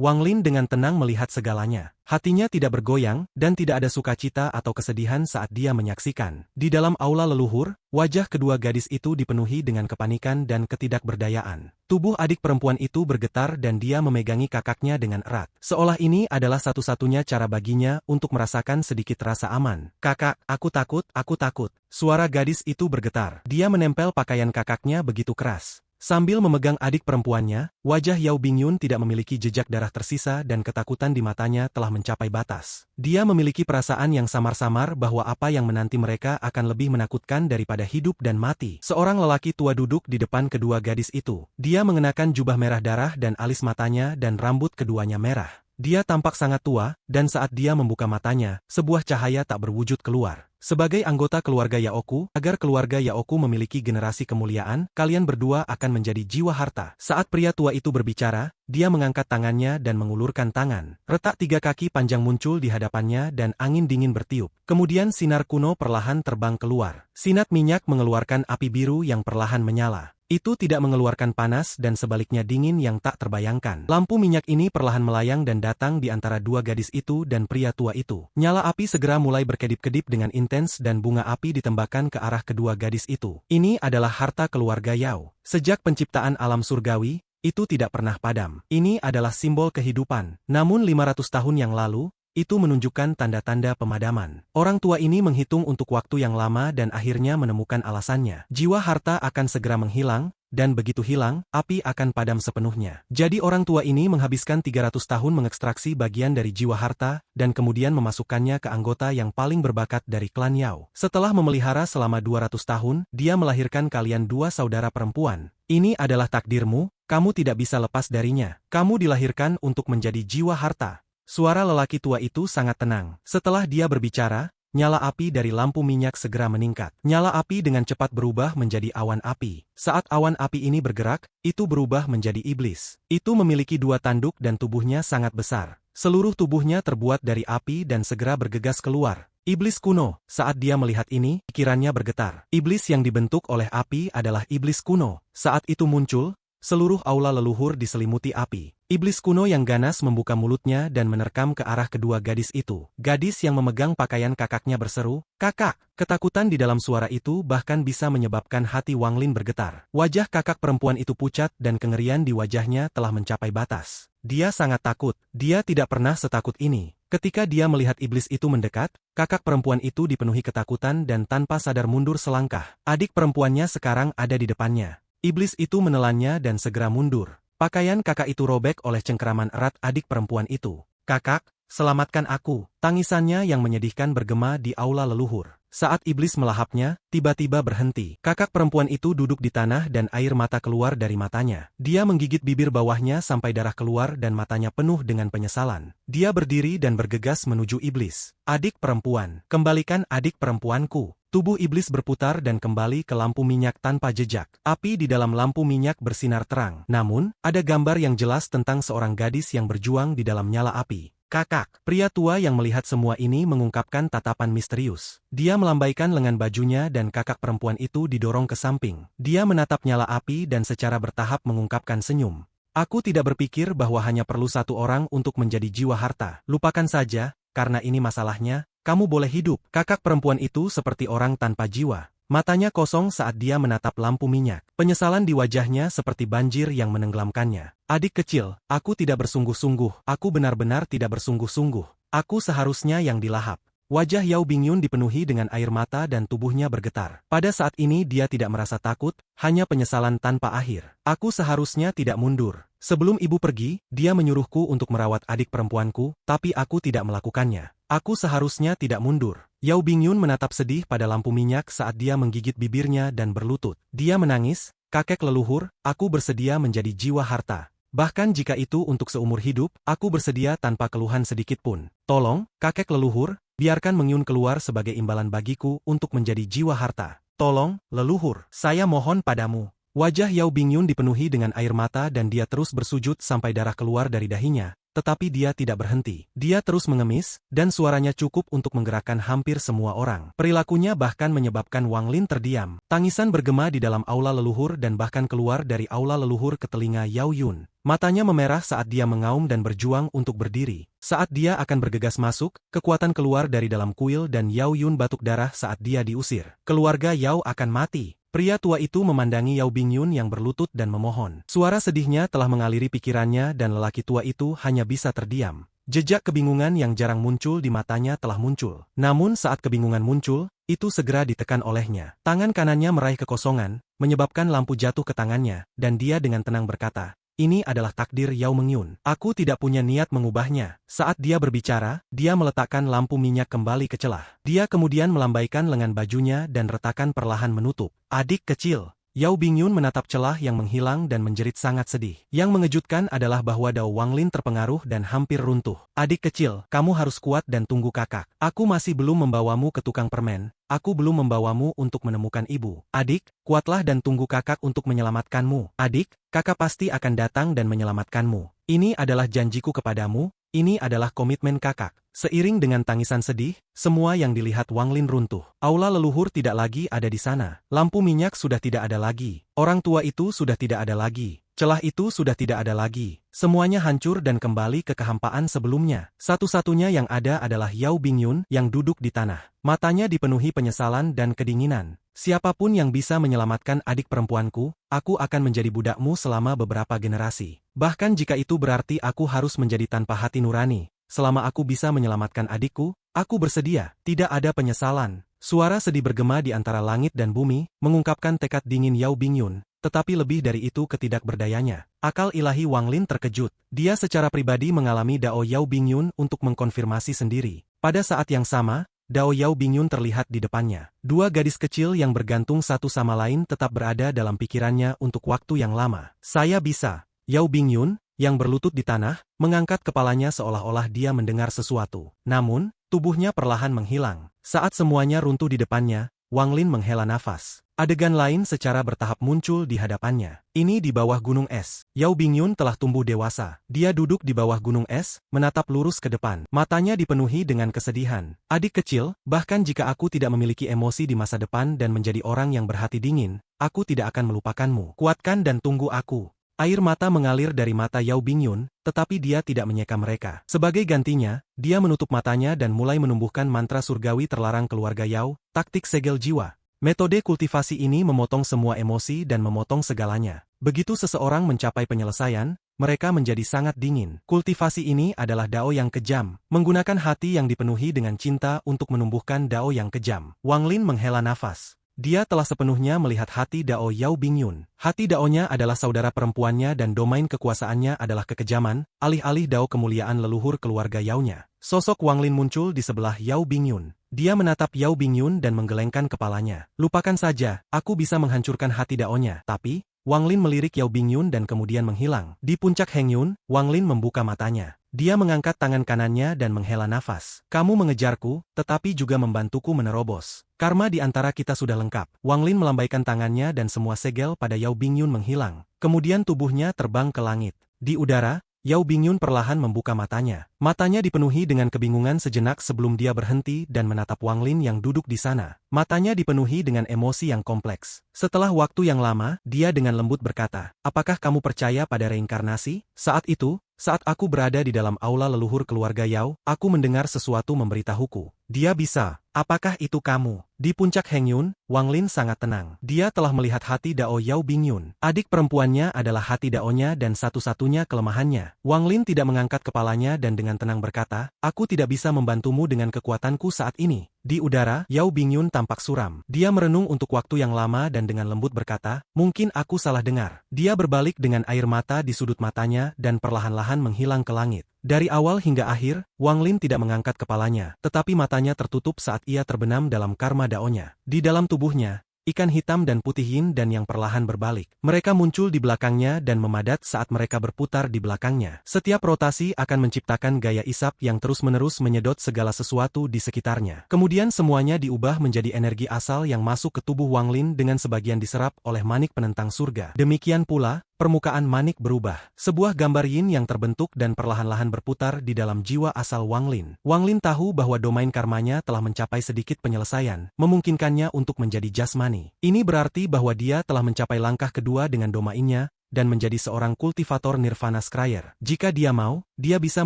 Wang Lin dengan tenang melihat segalanya. Hatinya tidak bergoyang, dan tidak ada sukacita atau kesedihan saat dia menyaksikan. Di dalam aula leluhur, wajah kedua gadis itu dipenuhi dengan kepanikan dan ketidakberdayaan. Tubuh adik perempuan itu bergetar dan dia memegangi kakaknya dengan erat. Seolah ini adalah satu-satunya cara baginya untuk merasakan sedikit rasa aman. Kakak, aku takut, aku takut. Suara gadis itu bergetar. Dia menempel pakaian kakaknya begitu keras. Sambil memegang adik perempuannya, wajah Yao Bingyun tidak memiliki jejak darah tersisa dan ketakutan di matanya telah mencapai batas. Dia memiliki perasaan yang samar-samar bahwa apa yang menanti mereka akan lebih menakutkan daripada hidup dan mati. Seorang lelaki tua duduk di depan kedua gadis itu. Dia mengenakan jubah merah darah dan alis matanya dan rambut keduanya merah. Dia tampak sangat tua, dan saat dia membuka matanya, sebuah cahaya tak berwujud keluar. Sebagai anggota keluarga Yaoku, agar keluarga Yaoku memiliki generasi kemuliaan, kalian berdua akan menjadi jiwa harta. Saat pria tua itu berbicara, dia mengangkat tangannya dan mengulurkan tangan. Retak 3 kaki panjang muncul di hadapannya dan angin dingin bertiup. Kemudian sinar kuno perlahan terbang keluar. Sinat minyak mengeluarkan api biru yang perlahan menyala. Itu tidak mengeluarkan panas dan sebaliknya dingin yang tak terbayangkan. Lampu minyak ini perlahan melayang dan datang di antara dua gadis itu dan pria tua itu. Nyala api segera mulai berkedip-kedip dengan intens dan bunga api ditembakkan ke arah kedua gadis itu. Ini adalah harta keluarga Yao. Sejak penciptaan alam surgawi, itu tidak pernah padam. Ini adalah simbol kehidupan. Namun 500 tahun yang lalu, itu menunjukkan tanda-tanda pemadaman. Orang tua ini menghitung untuk waktu yang lama dan akhirnya menemukan alasannya. Jiwa harta akan segera menghilang, dan begitu hilang, api akan padam sepenuhnya. Jadi orang tua ini menghabiskan 300 tahun mengekstraksi bagian dari jiwa harta, dan kemudian memasukkannya ke anggota yang paling berbakat dari klan Yao. Setelah memelihara selama 200 tahun, dia melahirkan kalian dua saudara perempuan. Ini adalah takdirmu, kamu tidak bisa lepas darinya. Kamu dilahirkan untuk menjadi jiwa harta. Suara lelaki tua itu sangat tenang. Setelah dia berbicara, nyala api dari lampu minyak segera meningkat. Nyala api dengan cepat berubah menjadi awan api. Saat awan api ini bergerak, itu berubah menjadi iblis. Itu memiliki 2 tanduk dan tubuhnya sangat besar. Seluruh tubuhnya terbuat dari api dan segera bergegas keluar. Iblis kuno. Saat dia melihat ini, pikirannya bergetar. Iblis yang dibentuk oleh api adalah iblis kuno. Saat itu muncul, seluruh aula leluhur diselimuti api. Iblis kuno yang ganas membuka mulutnya dan menerkam ke arah kedua gadis itu. Gadis yang memegang pakaian kakaknya berseru, "Kakak!" Ketakutan di dalam suara itu bahkan bisa menyebabkan hati Wang Lin bergetar. Wajah kakak perempuan itu pucat dan kengerian di wajahnya telah mencapai batas. Dia sangat takut. Dia tidak pernah setakut ini. Ketika dia melihat iblis itu mendekat, kakak perempuan itu dipenuhi ketakutan dan tanpa sadar mundur selangkah. Adik perempuannya sekarang ada di depannya. Iblis itu menelannya dan segera mundur. Pakaian kakak itu robek oleh cengkeraman erat adik perempuan itu. "Kakak, selamatkan aku!" Tangisannya yang menyedihkan bergema di aula leluhur. Saat iblis melahapnya, tiba-tiba berhenti. Kakak perempuan itu duduk di tanah dan air mata keluar dari matanya. Dia menggigit bibir bawahnya sampai darah keluar dan matanya penuh dengan penyesalan. Dia berdiri dan bergegas menuju iblis. "Adik perempuan, kembalikan adik perempuanku." Tubuh iblis berputar dan kembali ke lampu minyak tanpa jejak. Api di dalam lampu minyak bersinar terang. Namun, ada gambar yang jelas tentang seorang gadis yang berjuang di dalam nyala api. "Kakak." Pria tua yang melihat semua ini mengungkapkan tatapan misterius. Dia melambaikan lengan bajunya dan kakak perempuan itu didorong ke samping. Dia menatap nyala api dan secara bertahap mengungkapkan senyum. "Aku tidak berpikir bahwa hanya perlu satu orang untuk menjadi jiwa harta. Lupakan saja, karena ini masalahnya. Kamu boleh hidup." Kakak perempuan itu seperti orang tanpa jiwa. Matanya kosong saat dia menatap lampu minyak. Penyesalan di wajahnya seperti banjir yang menenggelamkannya. "Adik kecil, aku tidak bersungguh-sungguh. Aku benar-benar tidak bersungguh-sungguh. Aku seharusnya yang dilahap." Wajah Yao Bingyun dipenuhi dengan air mata dan tubuhnya bergetar. Pada saat ini dia tidak merasa takut, hanya penyesalan tanpa akhir. "Aku seharusnya tidak mundur. Sebelum ibu pergi, dia menyuruhku untuk merawat adik perempuanku, tapi aku tidak melakukannya. Aku seharusnya tidak mundur." Yao Bingyun menatap sedih pada lampu minyak saat dia menggigit bibirnya dan berlutut. Dia menangis, "Kakek leluhur, aku bersedia menjadi jiwa harta. Bahkan jika itu untuk seumur hidup, aku bersedia tanpa keluhan sedikit pun. Tolong, kakek leluhur, biarkan Mengyun keluar sebagai imbalan bagiku untuk menjadi jiwa harta. Tolong, leluhur, saya mohon padamu." Wajah Yao Bingyun dipenuhi dengan air mata dan dia terus bersujud sampai darah keluar dari dahinya. tetapi dia tidak berhenti. Dia terus mengemis, dan suaranya cukup untuk menggerakkan hampir semua orang. Perilakunya bahkan menyebabkan Wang Lin terdiam. Tangisan bergema di dalam aula leluhur dan bahkan keluar dari aula leluhur ke telinga Yao Yun. Matanya memerah saat dia mengaum dan berjuang untuk berdiri. Saat dia akan bergegas masuk, kekuatan keluar dari dalam kuil dan Yao Yun batuk darah saat dia diusir. Keluarga Yao akan mati. Pria tua itu memandangi Yao Bingyun yang berlutut dan memohon. Suara sedihnya telah mengaliri pikirannya dan lelaki tua itu hanya bisa terdiam. Jejak kebingungan yang jarang muncul di matanya telah muncul. Namun saat kebingungan muncul, itu segera ditekan olehnya. Tangan kanannya meraih kekosongan, menyebabkan lampu jatuh ke tangannya, dan dia dengan tenang berkata, "Ini adalah takdir Yao Mengyun. Aku tidak punya niat mengubahnya." Saat dia berbicara, dia meletakkan lampu minyak kembali ke celah. Dia kemudian melambaikan lengan bajunya dan retakan perlahan menutup. "Adik kecil." Yao Bingyun menatap celah yang menghilang dan menjerit sangat sedih. Yang mengejutkan adalah bahwa Dao Wang Lin terpengaruh dan hampir runtuh. "Adik kecil, kamu harus kuat dan tunggu kakak. Aku masih belum membawamu ke tukang permen. Aku belum membawamu untuk menemukan ibu. Adik, kuatlah dan tunggu kakak untuk menyelamatkanmu. Adik, kakak pasti akan datang dan menyelamatkanmu. Ini adalah janjiku kepadamu, ini adalah komitmen kakak." Seiring dengan tangisan sedih, semua yang dilihat Wang Lin runtuh. Aula leluhur tidak lagi ada di sana. Lampu minyak sudah tidak ada lagi. Orang tua itu sudah tidak ada lagi. Celah itu sudah tidak ada lagi. Semuanya hancur dan kembali ke kehampaan sebelumnya. Satu-satunya yang ada adalah Yao Bingyun yang duduk di tanah. Matanya dipenuhi penyesalan dan kedinginan. "Siapapun yang bisa menyelamatkan adik perempuanku, aku akan menjadi budakmu selama beberapa generasi. Bahkan jika itu berarti aku harus menjadi tanpa hati nurani. Selama aku bisa menyelamatkan adikku, aku bersedia." Tidak ada penyesalan. Suara sedih bergema di antara langit dan bumi, mengungkapkan tekad dingin Yao Bingyun, tetapi lebih dari itu ketidakberdayanya. Akal ilahi Wang Lin terkejut. Dia secara pribadi mengalami Dao Yao Bingyun untuk mengkonfirmasi sendiri. Pada saat yang sama, Dao Yao Bingyun terlihat di depannya. Dua gadis kecil yang bergantung satu sama lain tetap berada dalam pikirannya untuk waktu yang lama. "Saya bisa." Yao Bingyun, yang berlutut di tanah, mengangkat kepalanya seolah-olah dia mendengar sesuatu. Namun, tubuhnya perlahan menghilang. Saat semuanya runtuh di depannya, Wang Lin menghela nafas. Adegan lain secara bertahap muncul di hadapannya. Ini di bawah gunung es. Yao Bingyun telah tumbuh dewasa. Dia duduk di bawah gunung es, menatap lurus ke depan. Matanya dipenuhi dengan kesedihan. "Adik kecil, bahkan jika aku tidak memiliki emosi di masa depan dan menjadi orang yang berhati dingin, aku tidak akan melupakanmu. Kuatkan dan tunggu aku." Air mata mengalir dari mata Yao Bingyun, tetapi dia tidak menyeka mereka. Sebagai gantinya, dia menutup matanya dan mulai menumbuhkan mantra surgawi terlarang keluarga Yao, taktik segel jiwa. Metode kultivasi ini memotong semua emosi dan memotong segalanya. Begitu seseorang mencapai penyelesaian, mereka menjadi sangat dingin. Kultivasi ini adalah Dao yang kejam, menggunakan hati yang dipenuhi dengan cinta untuk menumbuhkan Dao yang kejam. Wang Lin menghela nafas. Dia telah sepenuhnya melihat hati Dao Yao Bingyun. Hati Dao-nya adalah saudara perempuannya dan domain kekuasaannya adalah kekejaman, alih-alih Dao kemuliaan leluhur keluarga Yao-nya. Sosok Wang Lin muncul di sebelah Yao Bingyun. Dia menatap Yao Bingyun dan menggelengkan kepalanya. "Lupakan saja, aku bisa menghancurkan hati Dao-nya." Tapi, Wang Lin melirik Yao Bingyun dan kemudian menghilang. Di puncak Heng Yun, Wang Lin membuka matanya. Dia mengangkat tangan kanannya dan menghela nafas. "Kamu mengejarku, tetapi juga membantuku menerobos. Karma di antara kita sudah lengkap." Wang Lin melambaikan tangannya dan semua segel pada Yao Bingyun menghilang. Kemudian tubuhnya terbang ke langit. Di udara, Yao Bingyun perlahan membuka matanya. Matanya dipenuhi dengan kebingungan sejenak sebelum dia berhenti dan menatap Wang Lin yang duduk di sana. Matanya dipenuhi dengan emosi yang kompleks. Setelah waktu yang lama, dia dengan lembut berkata, "Apakah kamu percaya pada reinkarnasi?" Saat itu, saat aku berada di dalam aula leluhur keluarga Yao, aku mendengar sesuatu memberitahuku. "Dia bisa." "Apakah itu kamu?" Di puncak Heng Yun, Wang Lin sangat tenang. Dia telah melihat hati Dao Yao Bingyun. Adik perempuannya adalah hati Dao-nya dan satu-satunya kelemahannya. Wang Lin tidak mengangkat kepalanya dan dengan tenang berkata, "Aku tidak bisa membantumu dengan kekuatanku saat ini." Di udara, Yao Bingyun tampak suram. Dia merenung untuk waktu yang lama dan dengan lembut berkata, "Mungkin aku salah dengar." Dia berbalik dengan air mata di sudut matanya dan perlahan-lahan menghilang ke langit. Dari awal hingga akhir, Wang Lin tidak mengangkat kepalanya, tetapi matanya tertutup saat ia terbenam dalam karma Dao-nya. Di dalam tubuhnya, ikan hitam dan putih yin dan yang perlahan berbalik. Mereka muncul di belakangnya dan memadat saat mereka berputar di belakangnya. Setiap rotasi akan menciptakan gaya isap yang terus-menerus menyedot segala sesuatu di sekitarnya. Kemudian semuanya diubah menjadi energi asal yang masuk ke tubuh Wang Lin dengan sebagian diserap oleh manik penentang surga. Demikian pula, permukaan manik berubah. Sebuah gambar yin yang terbentuk dan perlahan-lahan berputar di dalam jiwa asal Wang Lin. Wang Lin tahu bahwa domain karmanya telah mencapai sedikit penyelesaian, memungkinkannya untuk menjadi jasmani. Ini berarti bahwa dia telah mencapai langkah kedua dengan domainnya, dan menjadi seorang kultivator Nirvana Scryer. Jika dia mau, dia bisa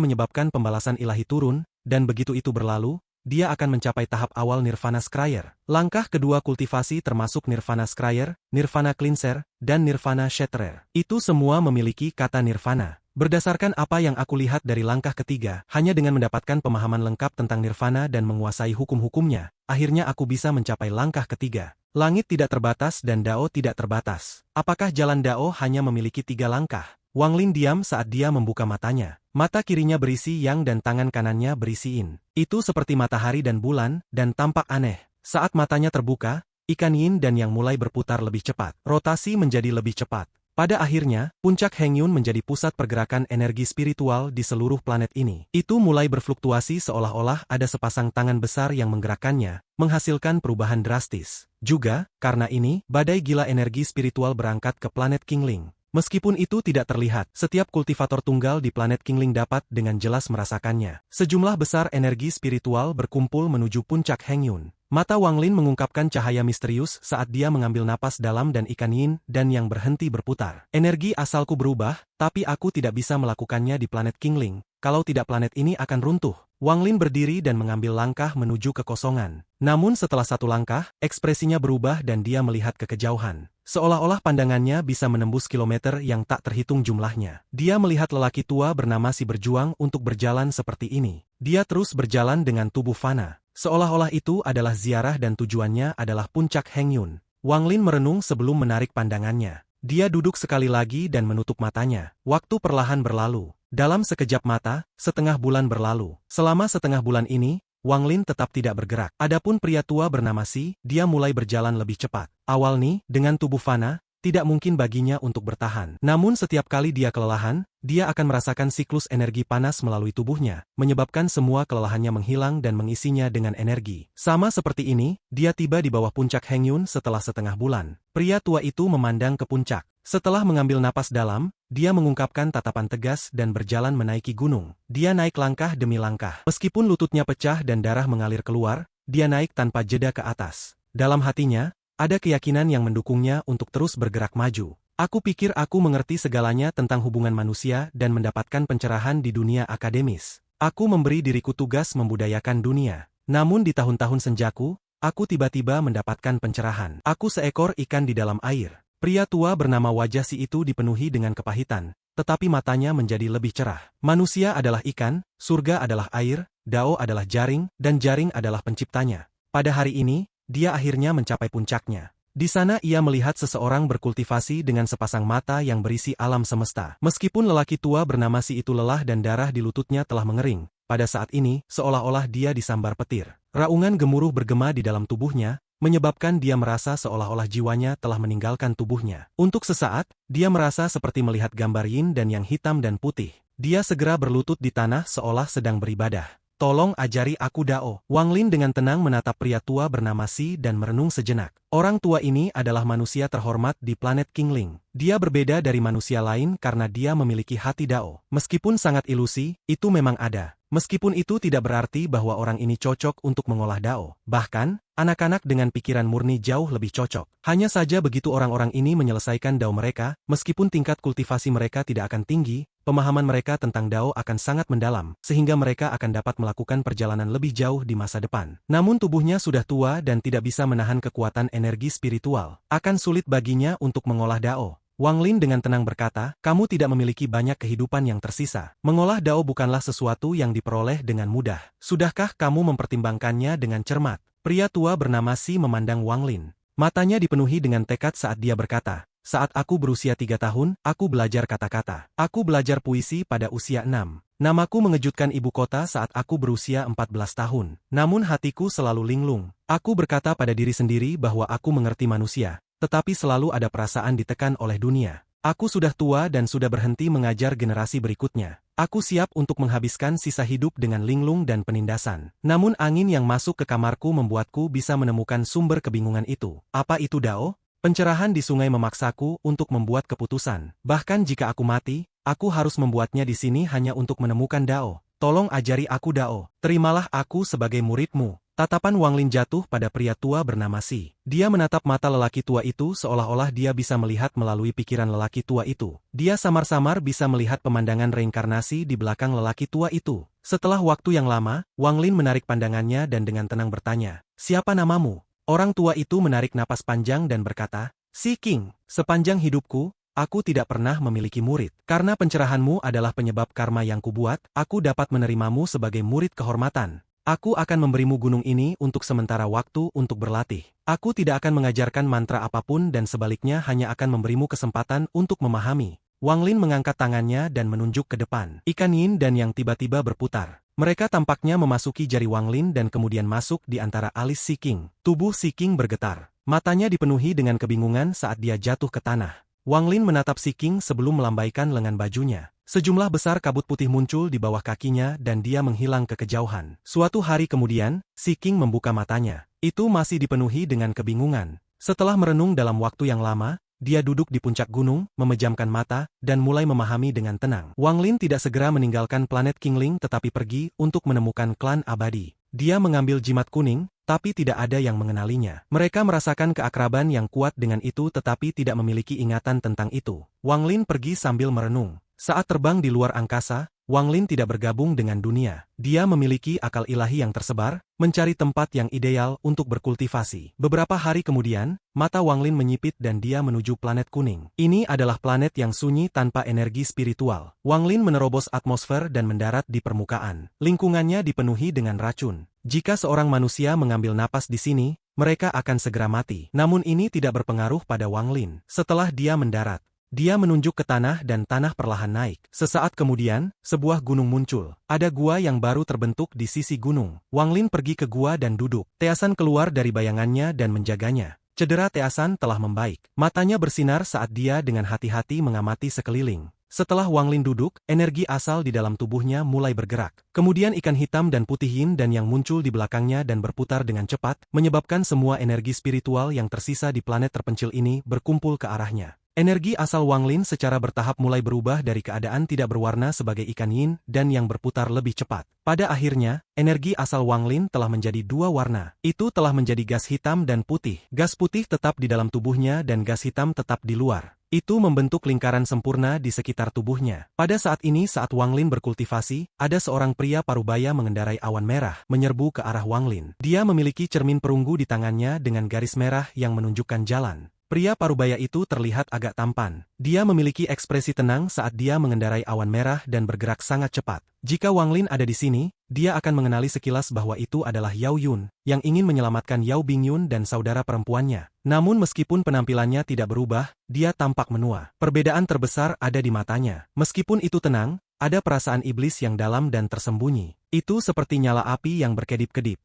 menyebabkan pembalasan ilahi turun, dan begitu itu berlalu, dia akan mencapai tahap awal Nirvana Scryer. Langkah kedua kultivasi termasuk Nirvana Scryer, Nirvana Cleanser, dan Nirvana Shatterer. Itu semua memiliki kata Nirvana. Berdasarkan apa yang aku lihat dari langkah ketiga, hanya dengan mendapatkan pemahaman lengkap tentang Nirvana dan menguasai hukum-hukumnya, akhirnya aku bisa mencapai langkah ketiga. Langit tidak terbatas dan Dao tidak terbatas. Apakah jalan Dao hanya memiliki 3 langkah? Wang Lin diam saat dia membuka matanya. Mata kirinya berisi yang dan tangan kanannya berisi yin. Itu seperti matahari dan bulan, dan tampak aneh. Saat matanya terbuka, ikan yin dan yang mulai berputar lebih cepat. Rotasi menjadi lebih cepat. Pada akhirnya, puncak Hengyun menjadi pusat pergerakan energi spiritual di seluruh planet ini. Itu mulai berfluktuasi seolah-olah ada sepasang tangan besar yang menggerakkannya, menghasilkan perubahan drastis. Juga, karena ini, badai gila energi spiritual berangkat ke planet Qingling. Meskipun itu tidak terlihat, setiap kultivator tunggal di planet Qingling dapat dengan jelas merasakannya. Sejumlah besar energi spiritual berkumpul menuju puncak Hengyun. Mata Wang Lin mengungkapkan cahaya misterius saat dia mengambil napas dalam dan ikan yin dan yang berhenti berputar. Energi asalku berubah, tapi aku tidak bisa melakukannya di planet Qingling. Kalau tidak planet ini akan runtuh. Wang Lin berdiri dan mengambil langkah menuju kekosongan. Namun setelah satu langkah, ekspresinya berubah dan dia melihat ke kejauhan. Seolah-olah pandangannya bisa menembus kilometer yang tak terhitung jumlahnya. Dia melihat lelaki tua bernama si berjuang untuk berjalan seperti ini. Dia terus berjalan dengan tubuh fana. Seolah-olah itu adalah ziarah dan tujuannya adalah puncak Hengyun. Wang Lin merenung sebelum menarik pandangannya. Dia duduk sekali lagi dan menutup matanya. Waktu perlahan berlalu. Dalam sekejap mata, setengah bulan berlalu. Selama setengah bulan ini, Wang Lin tetap tidak bergerak. Adapun pria tua bernama Si, dia mulai berjalan lebih cepat. Awalnya, dengan tubuh fana, tidak mungkin baginya untuk bertahan. Namun setiap kali dia kelelahan, dia akan merasakan siklus energi panas melalui tubuhnya, menyebabkan semua kelelahannya menghilang dan mengisinya dengan energi. Sama seperti ini, dia tiba di bawah puncak Hengyun setelah setengah bulan. Pria tua itu memandang ke puncak. Setelah mengambil napas dalam, dia mengungkapkan tatapan tegas dan berjalan menaiki gunung. Dia naik langkah demi langkah. Meskipun lututnya pecah dan darah mengalir keluar, dia naik tanpa jeda ke atas. Dalam hatinya, ada keyakinan yang mendukungnya untuk terus bergerak maju. Aku pikir aku mengerti segalanya tentang hubungan manusia dan mendapatkan pencerahan di dunia akademis. Aku memberi diriku tugas membudayakan dunia. Namun di tahun-tahun senjaku, aku tiba-tiba mendapatkan pencerahan. Aku seekor ikan di dalam air. Pria tua bernama wajah Si itu dipenuhi dengan kepahitan, tetapi matanya menjadi lebih cerah. Manusia adalah ikan, surga adalah air, Dao adalah jaring, dan jaring adalah penciptanya. Pada hari ini, dia akhirnya mencapai puncaknya. Di sana ia melihat seseorang berkultivasi dengan sepasang mata yang berisi alam semesta. Meskipun lelaki tua bernama Si itu lelah dan darah di lututnya telah mengering, pada saat ini, seolah-olah dia disambar petir. Raungan gemuruh bergema di dalam tubuhnya, menyebabkan dia merasa seolah-olah jiwanya telah meninggalkan tubuhnya. Untuk sesaat, dia merasa seperti melihat gambar yin dan yang hitam dan putih. Dia segera berlutut di tanah seolah sedang beribadah. Tolong ajari aku Dao. Wang Lin dengan tenang menatap pria tua bernama Si dan merenung sejenak. Orang tua ini adalah manusia terhormat di planet Qingling. Dia berbeda dari manusia lain karena dia memiliki hati Dao. Meskipun sangat ilusi, itu memang ada. Meskipun itu tidak berarti bahwa orang ini cocok untuk mengolah Dao. Bahkan, anak-anak dengan pikiran murni jauh lebih cocok. Hanya saja begitu orang-orang ini menyelesaikan Dao mereka, meskipun tingkat kultivasi mereka tidak akan tinggi, pemahaman mereka tentang Dao akan sangat mendalam, sehingga mereka akan dapat melakukan perjalanan lebih jauh di masa depan. Namun tubuhnya sudah tua dan tidak bisa menahan kekuatan energi spiritual. Akan sulit baginya untuk mengolah Dao. Wang Lin dengan tenang berkata, kamu tidak memiliki banyak kehidupan yang tersisa. Mengolah Dao bukanlah sesuatu yang diperoleh dengan mudah. Sudahkah kamu mempertimbangkannya dengan cermat? Pria tua bernama Si memandang Wang Lin. Matanya dipenuhi dengan tekad saat dia berkata, saat aku berusia 3 tahun, aku belajar kata-kata. Aku belajar puisi pada usia 6. Namaku mengejutkan ibu kota saat aku berusia 14 tahun. Namun hatiku selalu linglung. Aku berkata pada diri sendiri bahwa aku mengerti manusia. Tetapi selalu ada perasaan ditekan oleh dunia. Aku sudah tua dan sudah berhenti mengajar generasi berikutnya. Aku siap untuk menghabiskan sisa hidup dengan linglung dan penindasan. Namun angin yang masuk ke kamarku membuatku bisa menemukan sumber kebingungan itu. Apa itu Dao? Pencerahan di sungai memaksaku untuk membuat keputusan. Bahkan jika aku mati, aku harus membuatnya di sini hanya untuk menemukan Dao. Tolong ajari aku Dao. Terimalah aku sebagai muridmu. Tatapan Wang Lin jatuh pada pria tua bernama Si. Dia menatap mata lelaki tua itu seolah-olah dia bisa melihat melalui pikiran lelaki tua itu. Dia samar-samar bisa melihat pemandangan reinkarnasi di belakang lelaki tua itu. Setelah waktu yang lama, Wang Lin menarik pandangannya dan dengan tenang bertanya, "Siapa namamu?" Orang tua itu menarik napas panjang dan berkata, "Si King, sepanjang hidupku, aku tidak pernah memiliki murid. Karena pencerahanmu adalah penyebab karma yang kubuat, aku dapat menerimamu sebagai murid kehormatan. Aku akan memberimu gunung ini untuk sementara waktu untuk berlatih. Aku tidak akan mengajarkan mantra apapun dan sebaliknya hanya akan memberimu kesempatan untuk memahami." Wang Lin mengangkat tangannya dan menunjuk ke depan. Ikan yin dan yang tiba-tiba berputar. Mereka tampaknya memasuki jari Wang Lin dan kemudian masuk di antara alis Si King. Tubuh Si King bergetar. Matanya dipenuhi dengan kebingungan saat dia jatuh ke tanah. Wang Lin menatap Si King sebelum melambaikan lengan bajunya. Sejumlah besar kabut putih muncul di bawah kakinya dan dia menghilang ke kejauhan. Suatu hari kemudian, Si King membuka matanya. Itu masih dipenuhi dengan kebingungan. Setelah merenung dalam waktu yang lama, dia duduk di puncak gunung, memejamkan mata, dan mulai memahami dengan tenang. Wang Lin tidak segera meninggalkan planet Qingling tetapi pergi untuk menemukan klan abadi. Dia mengambil jimat kuning, tapi tidak ada yang mengenalinya. Mereka merasakan keakraban yang kuat dengan itu tetapi tidak memiliki ingatan tentang itu. Wang Lin pergi sambil merenung. Saat terbang di luar angkasa, Wang Lin tidak bergabung dengan dunia. Dia memiliki akal ilahi yang tersebar, mencari tempat yang ideal untuk berkultivasi. Beberapa hari kemudian, mata Wang Lin menyipit dan dia menuju planet kuning. Ini adalah planet yang sunyi tanpa energi spiritual. Wang Lin menerobos atmosfer dan mendarat di permukaan. Lingkungannya dipenuhi dengan racun. Jika seorang manusia mengambil napas di sini, mereka akan segera mati. Namun ini tidak berpengaruh pada Wang Lin. Setelah dia mendarat, dia menunjuk ke tanah dan tanah perlahan naik. Sesaat kemudian, sebuah gunung muncul. Ada gua yang baru terbentuk di sisi gunung. Wang Lin pergi ke gua dan duduk. Teasan keluar dari bayangannya dan menjaganya. Cedera Teasan telah membaik. Matanya bersinar saat dia dengan hati-hati mengamati sekeliling. Setelah Wang Lin duduk, energi asal di dalam tubuhnya mulai bergerak. Kemudian ikan hitam dan putih yin dan yang muncul di belakangnya dan berputar dengan cepat, menyebabkan semua energi spiritual yang tersisa di planet terpencil ini berkumpul ke arahnya. Energi asal Wang Lin secara bertahap mulai berubah dari keadaan tidak berwarna sebagai ikan yin dan yang berputar lebih cepat. Pada akhirnya, energi asal Wang Lin telah menjadi dua warna. Itu telah menjadi gas hitam dan putih. Gas putih tetap di dalam tubuhnya dan gas hitam tetap di luar. Itu membentuk lingkaran sempurna di sekitar tubuhnya. Pada saat ini saat Wang Lin berkultivasi, ada seorang pria parubaya mengendarai awan merah, menyerbu ke arah Wang Lin. Dia memiliki cermin perunggu di tangannya dengan garis merah yang menunjukkan jalan. Pria parubaya itu terlihat agak tampan. Dia memiliki ekspresi tenang saat dia mengendarai awan merah dan bergerak sangat cepat. Jika Wang Lin ada di sini, dia akan mengenali sekilas bahwa itu adalah Yao Yun, yang ingin menyelamatkan Yao Bingyun dan saudara perempuannya. Namun meskipun penampilannya tidak berubah, dia tampak menua. Perbedaan terbesar ada di matanya. Meskipun itu tenang, ada perasaan iblis yang dalam dan tersembunyi. Itu seperti nyala api yang berkedip-kedip.